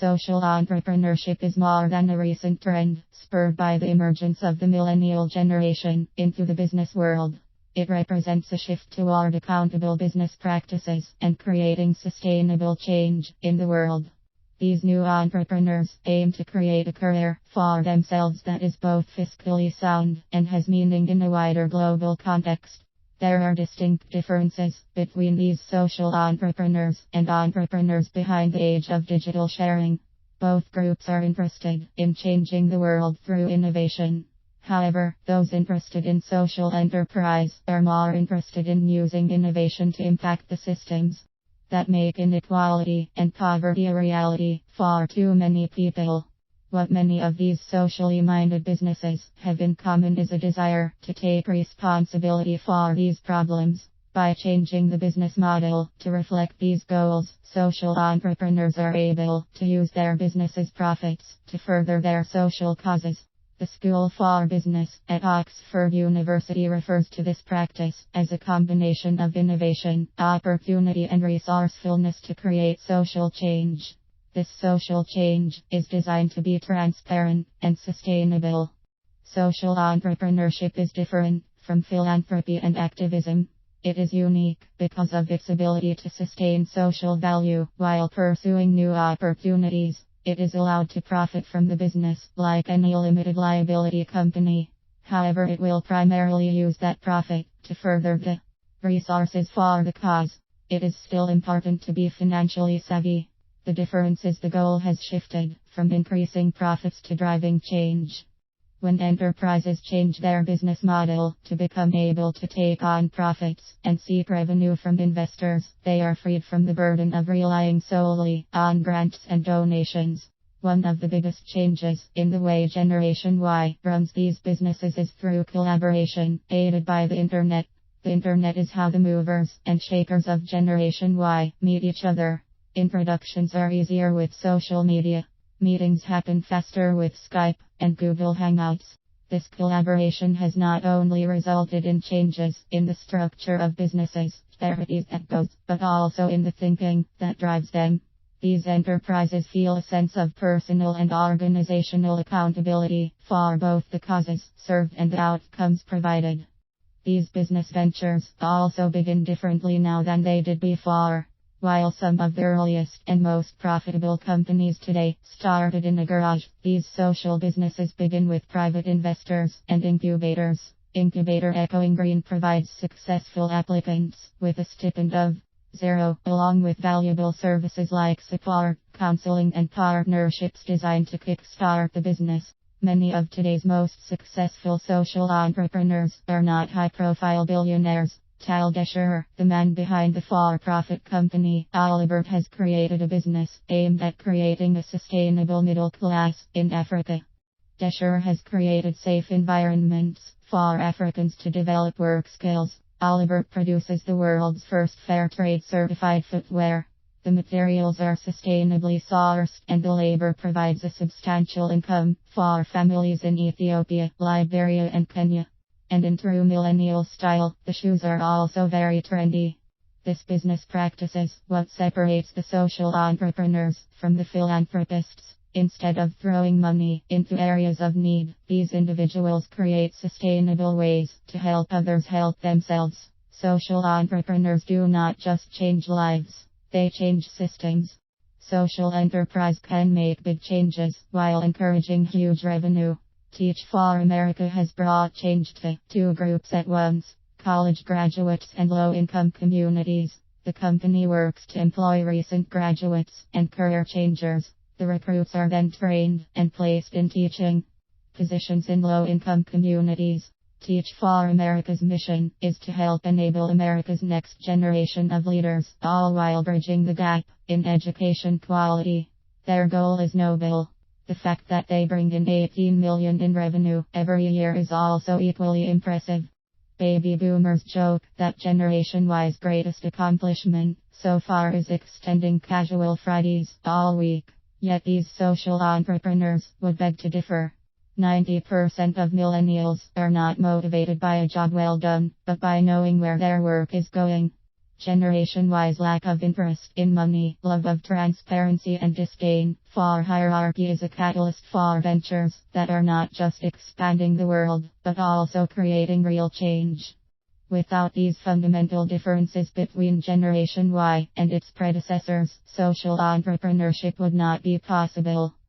Social entrepreneurship is more than a recent trend, spurred by the emergence of the millennial generation into the business world. It represents a shift toward accountable business practices and creating sustainable change in the world. These new entrepreneurs aim to create a career for themselves that is both fiscally sound and has meaning in a wider global context. There are distinct differences between these social entrepreneurs and entrepreneurs behind the age of digital sharing. Both groups are interested in changing the world through innovation. However, those interested in social enterprise are more interested in using innovation to impact the systems that make inequality and poverty a reality for too many people. What many of these socially minded businesses have in common is a desire to take responsibility for these problems. By changing the business model to reflect these goals, social entrepreneurs are able to use their business's profits to further their social causes. The School for Business at Oxford University refers to this practice as a combination of innovation, opportunity, and resourcefulness to create social change. This social change is designed to be transparent and sustainable. Social entrepreneurship is different from philanthropy and activism. It is unique because of its ability to sustain social value while pursuing new opportunities. It is allowed to profit from the business like any limited liability company. However, it will primarily use that profit to further the resources for the cause. It is still important to be financially savvy. The difference is the goal has shifted from increasing profits to driving change. When enterprises change their business model to become able to take on profits and seek revenue from investors, they are freed from the burden of relying solely on grants and donations. One of the biggest changes in the way Generation Y runs these businesses is through collaboration, aided by the internet. The internet is how the movers and shakers of Generation Y meet each other. Introductions are easier with social media. Meetings happen faster with Skype and Google Hangouts. This collaboration has not only resulted in changes in the structure of businesses, charities, and goals, but also in the thinking that drives them. These enterprises feel a sense of personal and organizational accountability for both the causes served and the outcomes provided. These business ventures also begin differently now than they did before. While some of the earliest and most profitable companies today started in a garage, these social businesses begin with private investors and incubators. Incubator Echoing Green provides successful applicants with a stipend of zero, along with valuable services like support, counseling, and partnerships designed to kickstart the business. Many of today's most successful social entrepreneurs are not high-profile billionaires. Tal Desher, the man behind the for-profit company Alibert, has created a business aimed at creating a sustainable middle class in Africa. Desher has created safe environments for Africans to develop work skills. Alibert produces the world's first fair trade certified footwear. The materials are sustainably sourced and the labor provides a substantial income for families in Ethiopia, Liberia, and Kenya. And in true millennial style, the shoes are also very trendy. This business practice is what separates the social entrepreneurs from the philanthropists. Instead of throwing money into areas of need, these individuals create sustainable ways to help others help themselves. Social entrepreneurs do not just change lives, they change systems. Social enterprise can make big changes while encouraging huge revenue. Teach for America has brought change to two groups at once: college graduates and low-income communities. The company works to employ recent graduates and career changers. The recruits are then trained and placed in teaching positions in low-income communities. Teach for America's mission is to help enable America's next generation of leaders, all while bridging the gap in education quality. Their goal is noble. The fact that they bring in $18 million in revenue every year is also equally impressive. Baby boomers joke that Generation Y's greatest accomplishment so far is extending casual Fridays all week. Yet these social entrepreneurs would beg to differ. 90% of millennials are not motivated by a job well done, but by knowing where their work is going. Generation Y's lack of interest in money, love of transparency and disdain for hierarchy is a catalyst for ventures that are not just expanding the world, but also creating real change. Without these fundamental differences between Generation Y and its predecessors, social entrepreneurship would not be possible.